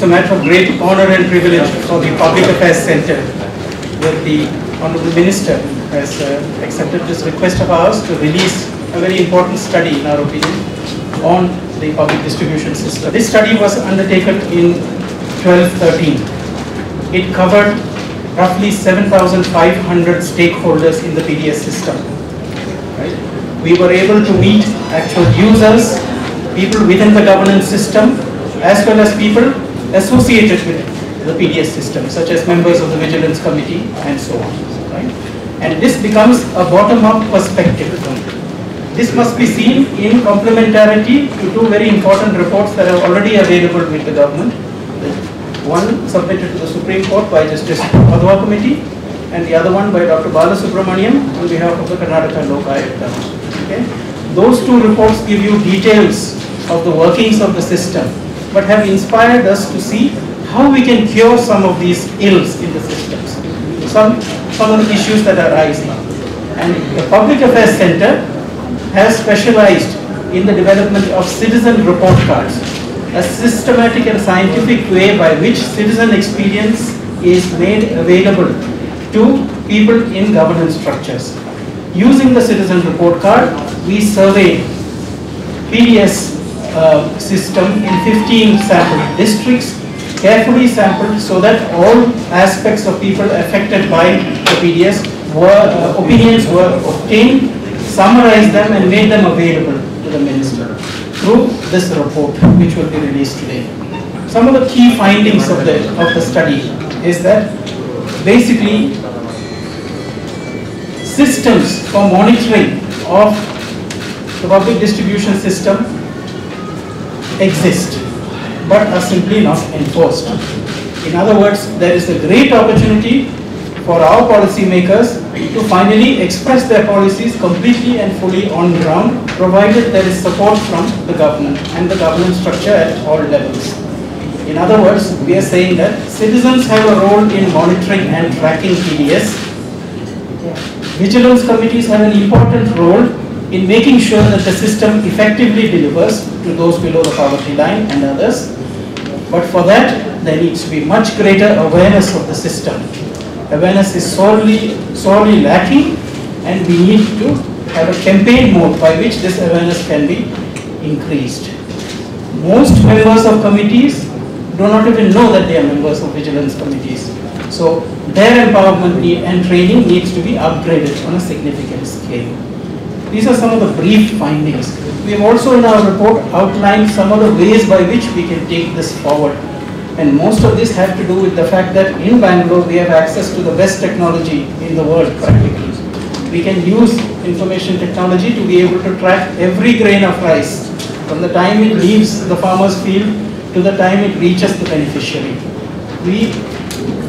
It's a matter of great honor and privilege for the Public Affairs Center that the Honorable Minister has accepted this request of ours to release a very important study, in our opinion, on the public distribution system. This study was undertaken in 12-13. It covered roughly 7,500 stakeholders in the PDS system. Right? We were able to meet actual users, people within the governance system, as well as people associated with the PDS system, such as members of the Vigilance Committee and so on. Right? And this becomes a bottom-up perspective. This must be seen in complementarity to two very important reports that are already available with the government. One submitted to the Supreme Court by Justice Padwa Committee, and the other one by Dr. Balasubramaniam on behalf of the Karnataka Lok Ayuktha. Okay? Those two reports give you details of the workings of the system, but have inspired us to see how we can cure some of these ills in the systems, some of the issues that are rising. And the Public Affairs Center has specialized in the development of citizen report cards, a systematic and scientific way by which citizen experience is made available to people in governance structures. Using the citizen report card, we surveyed PDS system in 15 sample districts, carefully sampled so that all aspects of people affected by the PDS opinions were obtained, summarized them and made them available to the Minister through this report, which will be released today. Some of the key findings of the study is that basically systems for monitoring of the public distribution system exist, but are simply not enforced. In other words, there is a great opportunity for our policymakers to finally express their policies completely and fully on ground, provided there is support from the government and the governance structure at all levels. In other words, we are saying that citizens have a role in monitoring and tracking PDS. Vigilance committees have an important role in making sure that the system effectively delivers to those below the poverty line and others. But for that, there needs to be much greater awareness of the system. Awareness is sorely lacking, and we need to have a campaign mode by which this awareness can be increased. Most members of committees do not even know that they are members of vigilance committees. So their empowerment and training needs to be upgraded on a significant scale. These are some of the brief findings. We have also in our report outlined some of the ways by which we can take this forward. And most of this have to do with the fact that in Bangalore we have access to the best technology in the world practically. We can use information technology to be able to track every grain of rice from the time it leaves the farmer's field to the time it reaches the beneficiary. We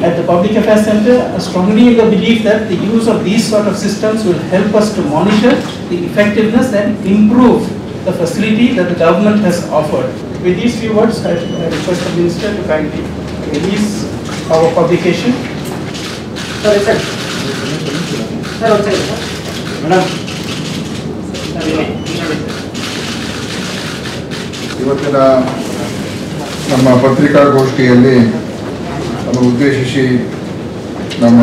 at the Public Affairs Center are strongly in the belief that the use of these sort of systems will help us to monitor the effectiveness and improve the facility that the government has offered. With these few words, I request the Minister to kindly release our publication. ಇವತ್ತಿನ ನಮ್ಮ ಪತ್ರಿಕಾಗೋಷ್ಠಿಯಲ್ಲಿ ನಮ್ಮ ಉದ್ದೇಶಿಸಿ ನಮ್ಮ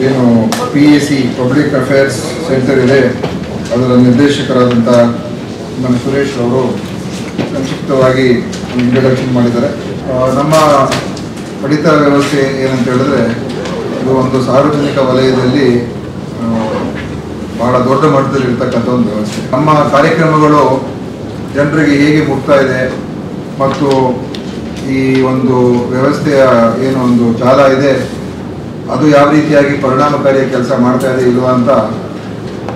ಏನು PAC public affairs centre ಇದೆ ಅದರ ನಿರ್ದೇಶಕರಾದಂಥ ನಮ್ಮ ಸುರೇಶ್ ಅವರು ಸಂಕ್ಷಿಪ್ತವಾಗಿ ಇಂಟ್ರಡಕ್ಷನ್ ಮಾಡಿದ್ದಾರೆ. ನಮ್ಮ ಪಡಿತರ ವ್ಯವಸ್ಥೆ ಏನಂತ ಹೇಳಿದ್ರೆ ಇದು ಒಂದು ಸಾರ್ವಜನಿಕ ವಲಯದಲ್ಲಿ ಬಹಳ ದೊಡ್ಡ ಮಟ್ಟದಲ್ಲಿ ಇರ್ತಕ್ಕಂಥ ಒಂದು ವ್ಯವಸ್ಥೆ. ನಮ್ಮ ಕಾರ್ಯಕ್ರಮಗಳು ಜನರಿಗೆ ಹೇಗೆ ಮುಟ್ತಾ ಇದೆ ಮತ್ತು ಈ ಒಂದು ವ್ಯವಸ್ಥೆಯ ಏನು ಒಂದು ಜಾಲ ಇದೆ ಅದು ಯಾವ ರೀತಿಯಾಗಿ ಪರಿಣಾಮಕಾರಿಯಾಗಿ ಕೆಲಸ ಮಾಡ್ತಾ ಇದೆ ಇಲ್ವಾ ಅಂತ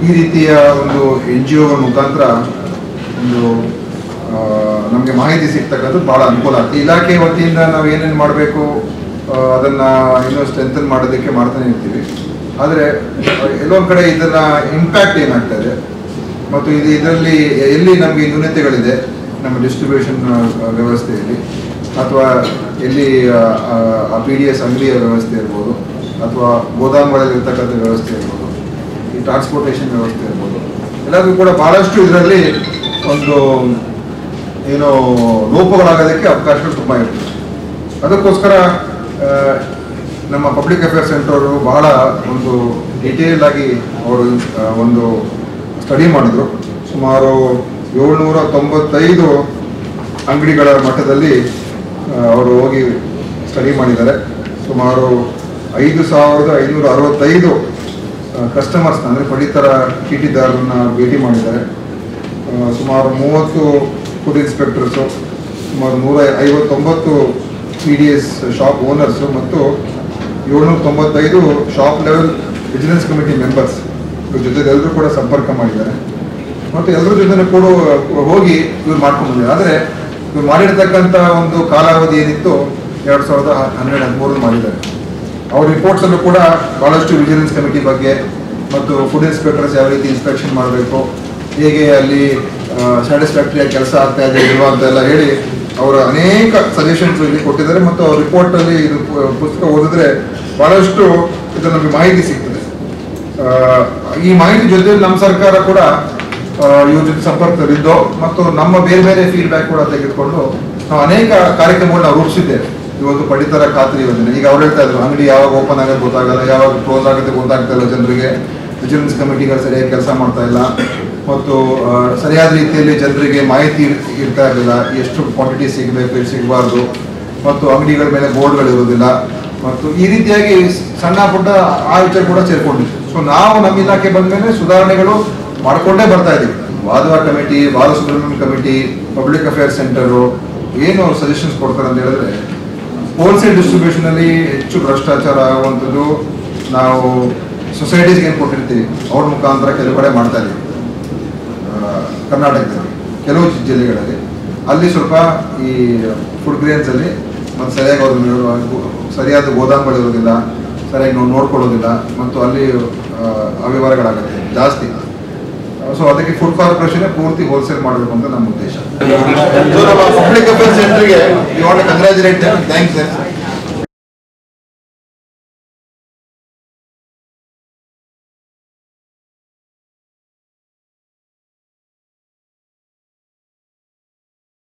ಈ ರೀತಿಯ ಒಂದು NGOಗಳ ಮುಖಾಂತರ ಒಂದು ನಮಗೆ ಮಾಹಿತಿ ಸಿಗ್ತಕ್ಕಂಥದ್ದು ಭಾಳ ಅನುಕೂಲ ಆಗ್ತದೆ. ಇಲಾಖೆ ವತಿಯಿಂದ ನಾವು ಏನೇನು ಮಾಡಬೇಕು ಅದನ್ನು ಇನ್ನೂ ಸ್ಟ್ರೆಂಥನ್ ಮಾಡೋದಕ್ಕೆ ಮಾಡ್ತಾನೆ ಇರ್ತೀವಿ. ಆದರೆ ಎಲ್ಲೊಂದು ಕಡೆ ಇದರ ಇಂಪ್ಯಾಕ್ಟ್ ಏನಾಗ್ತದೆ ಮತ್ತು ಇದರಲ್ಲಿ ಎಲ್ಲಿ ನಮಗೆ ನ್ಯೂನತೆಗಳಿದೆ ನಮ್ಮ ಡಿಸ್ಟ್ರಿಬ್ಯೂಷನ್ ವ್ಯವಸ್ಥೆಯಲ್ಲಿ ಅಥವಾ ಎಲ್ಲಿ PDS ಅಂಗಡಿಯ ವ್ಯವಸ್ಥೆ ಇರ್ಬೋದು ಅಥವಾ ಗೋದಾಮುಗಳಲ್ಲಿ ಇರ್ತಕ್ಕಂಥ ವ್ಯವಸ್ಥೆ ಇರ್ಬೋದು, ಈ ಟ್ರಾನ್ಸ್ಪೋರ್ಟೇಷನ್ ವ್ಯವಸ್ಥೆ ಇರ್ಬೋದು, ಎಲ್ಲರಿಗೂ ಕೂಡ ಭಾಳಷ್ಟು ಇದರಲ್ಲಿ ಒಂದು ಏನೋ ಲೋಪಗಳಾಗೋದಕ್ಕೆ ಅವಕಾಶಗಳು ತುಂಬ ಇರ್ತದೆ. ಅದಕ್ಕೋಸ್ಕರ ನಮ್ಮ ಪಬ್ಲಿಕ್ ಅಫೇರ್ಸ್ ಸೆಂಟರು ಬಹಳ ಒಂದು ಡಿಟೇಲ್ ಆಗಿ ಅವರು ಒಂದು ಸ್ಟಡಿ ಮಾಡಿದ್ರು. ಸುಮಾರು 795 ಅಂಗಡಿಗಳ ಮಟ್ಟದಲ್ಲಿ ಅವರು ಹೋಗಿ ಸ್ಟಡಿ ಮಾಡಿದ್ದಾರೆ. ಸುಮಾರು 5565 ಕಸ್ಟಮರ್ಸ್ನ ಅಂದರೆ ಪಡಿತರ ಚೀಟಿದಾರರನ್ನ ಭೇಟಿ ಮಾಡಿದ್ದಾರೆ. ಸುಮಾರು 30 ಫುಡ್ ಇನ್ಸ್ಪೆಕ್ಟರ್ಸು, ಸುಮಾರು 159 PDS ಶಾಪ್ ಓನರ್ಸು ಮತ್ತು 795 shop level vigilance committee members ಇವ್ರ ಜೊತೆ ಎಲ್ಲರೂ ಕೂಡ ಸಂಪರ್ಕ ಮಾಡಿದ್ದಾರೆ. ಮತ್ತು ಎಲ್ಲರ ಜೊತೆ ಕೂಡ ಹೋಗಿ ಇವ್ರು ಮಾಡ್ಕೊಂಡು ಬಂದಿದ್ದಾರೆ. ಆದರೆ ಇವ್ರು ಮಾಡಿರ್ತಕ್ಕಂಥ ಒಂದು ಕಾಲಾವಧಿ ಏನಿತ್ತು 2012-13 ಮಾಡಿದ್ದಾರೆ. ಅವ್ರ ರಿಪೋರ್ಟ್ಸಲ್ಲೂ ಕೂಡ ಭಾಳಷ್ಟು ವಿಜಿಲೆನ್ಸ್ ಕಮಿಟಿ ಬಗ್ಗೆ ಮತ್ತು ಫುಡ್ ಇನ್ಸ್ಪೆಕ್ಟರ್ಸ್ ಯಾವ ರೀತಿ ಇನ್ಸ್ಪೆಕ್ಷನ್ ಮಾಡಬೇಕು, ಹೇಗೆ ಅಲ್ಲಿ ಸ್ಯಾಟಿಸ್ಫ್ಯಾಕ್ಟರಿಯಾಗಿ ಕೆಲಸ ಆಗ್ತಾ ಇದೆ ಇಲ್ವಾ ಅಂತೆಲ್ಲ ಹೇಳಿ ಅವರ ಅನೇಕ ಸಜೆಷನ್ಸ್ ಇಲ್ಲಿ ಕೊಟ್ಟಿದ್ದಾರೆ. ಮತ್ತು ಅವ್ರ ರಿಪೋರ್ಟಲ್ಲಿ ಇದು ಪುಸ್ತಕ ಓದಿದ್ರೆ ಭಾಳಷ್ಟು ಇದು ನಮಗೆ ಮಾಹಿತಿ ಸಿಗ್ತದೆ. ಈ ಮಾಹಿತಿ ಜೊತೆ ನಮ್ಮ ಸರ್ಕಾರ ಕೂಡ ಇವ್ರ ಜೊತೆ ಸಂಪರ್ಕದಲ್ಲಿದ್ದು ಮತ್ತು ನಮ್ಮ ಬೇರೆ ಬೇರೆ ಫೀಡ್ಬ್ಯಾಕ್ ಕೂಡ ತೆಗೆದುಕೊಂಡು ನಾವು ಅನೇಕ ಕಾರ್ಯಕ್ರಮಗಳನ್ನ ರೂಪಿಸಿದ್ದೇವೆ. ಇವತ್ತು ಪಡಿತರ ಖಾತ್ರಿ ಯೋಜನೆ, ಈಗ ಅವ್ರು ಹೇಳ್ತಾ ಇದ್ರು ಅಂಗಡಿ ಯಾವಾಗ ಓಪನ್ ಆಗೋದು ಗೊತ್ತಾಗಲ್ಲ, ಯಾವಾಗ ಕ್ಲೋಸ್ ಆಗುತ್ತೆ ಗೊತ್ತಾಗ್ತಾ ಇಲ್ಲ ಜನರಿಗೆ, ವಿಜಿಲೆನ್ಸ್ ಕಮಿಟಿಗಳು ಸರಿಯಾಗಿ ಕೆಲಸ ಮಾಡ್ತಾ ಇಲ್ಲ ಮತ್ತು ಸರಿಯಾದ ರೀತಿಯಲ್ಲಿ ಜನರಿಗೆ ಮಾಹಿತಿ ಇರ್ತಾ ಇರಲಿಲ್ಲ, ಎಷ್ಟು ಕ್ವಾಂಟಿಟಿ ಸಿಗಬೇಕು ಎಷ್ಟು ಸಿಗಬಾರ್ದು, ಮತ್ತು ಅಂಗಡಿಗಳ ಮೇಲೆ ಬೋರ್ಡ್ಗಳು ಇರೋದಿಲ್ಲ, ಮತ್ತು ಈ ರೀತಿಯಾಗಿ ಸಣ್ಣ ಪುಟ್ಟ ಆ ವಿಚಾರ ಕೂಡ ಸೇರ್ಕೊಂಡಿತ್ತು. ಸೊ ನಾವು ನಮ್ಮ ಇಲಾಖೆ ಬಂದ ಮೇಲೆ ಸುಧಾರಣೆಗಳು ಮಾಡಿಕೊಂಡೇ ಬರ್ತಾ ಇದ್ದೀವಿ. Wadhwa committee, Balasubramaniam committee, public affairs centre ಏನು ಅವ್ರು ಸಜೆಷನ್ಸ್ ಕೊಡ್ತಾರೆ ಅಂತ ಹೇಳಿದ್ರೆ, ಹೋಲ್ಸೇಲ್ ಡಿಸ್ಟ್ರಿಬ್ಯೂಷನಲ್ಲಿ ಹೆಚ್ಚು ಭ್ರಷ್ಟಾಚಾರ ಆಗುವಂಥದ್ದು ನಾವು ಸೊಸೈಟೀಸ್ಗೆ ಏನು ಕೊಟ್ಟಿರ್ತೀವಿ ಅವ್ರ ಮುಖಾಂತರ ಕೆಲವು ಕಡೆ ಮಾಡ್ತಾ ಇದ್ದೀವಿ. ಕರ್ನಾಟಕದಲ್ಲಿ ಕೆಲವು ಜಿಲ್ಲೆಗಳಲ್ಲಿ ಅಲ್ಲಿ ಸ್ವಲ್ಪ ಈ ಫುಡ್ ಗ್ರೇನ್ಸಲ್ಲಿ ಮತ್ತು ಸರಿಯಾದ ಗೋದಾಮುಗಳು ಇರೋದಿಲ್ಲ, ಸರಿಯಾಗಿ ನಾವು ನೋಡ್ಕೊಳ್ಳೋದಿಲ್ಲ ಮತ್ತು ಅಲ್ಲಿ ಅವ್ಯವಹಾರಗಳಾಗುತ್ತೆ ಜಾಸ್ತಿ. ಸೊ ಅದಕ್ಕೆ ಫುಡ್ ಕಾರ್ಪೊರೇಷನ್ ಪೂರ್ತಿ ಹೋಲ್ಸೇಲ್ ಮಾಡಬೇಕು ಅಂತ ನಮ್ಮ ಉದ್ದೇಶ. ಸೊ ನಮ್ಮ ಪಬ್ಲಿಕ್ ಅಫೇರ್ಸ್ ಸೆಂಟರ್ಗೆ you want to congratulate them. Thanks sir.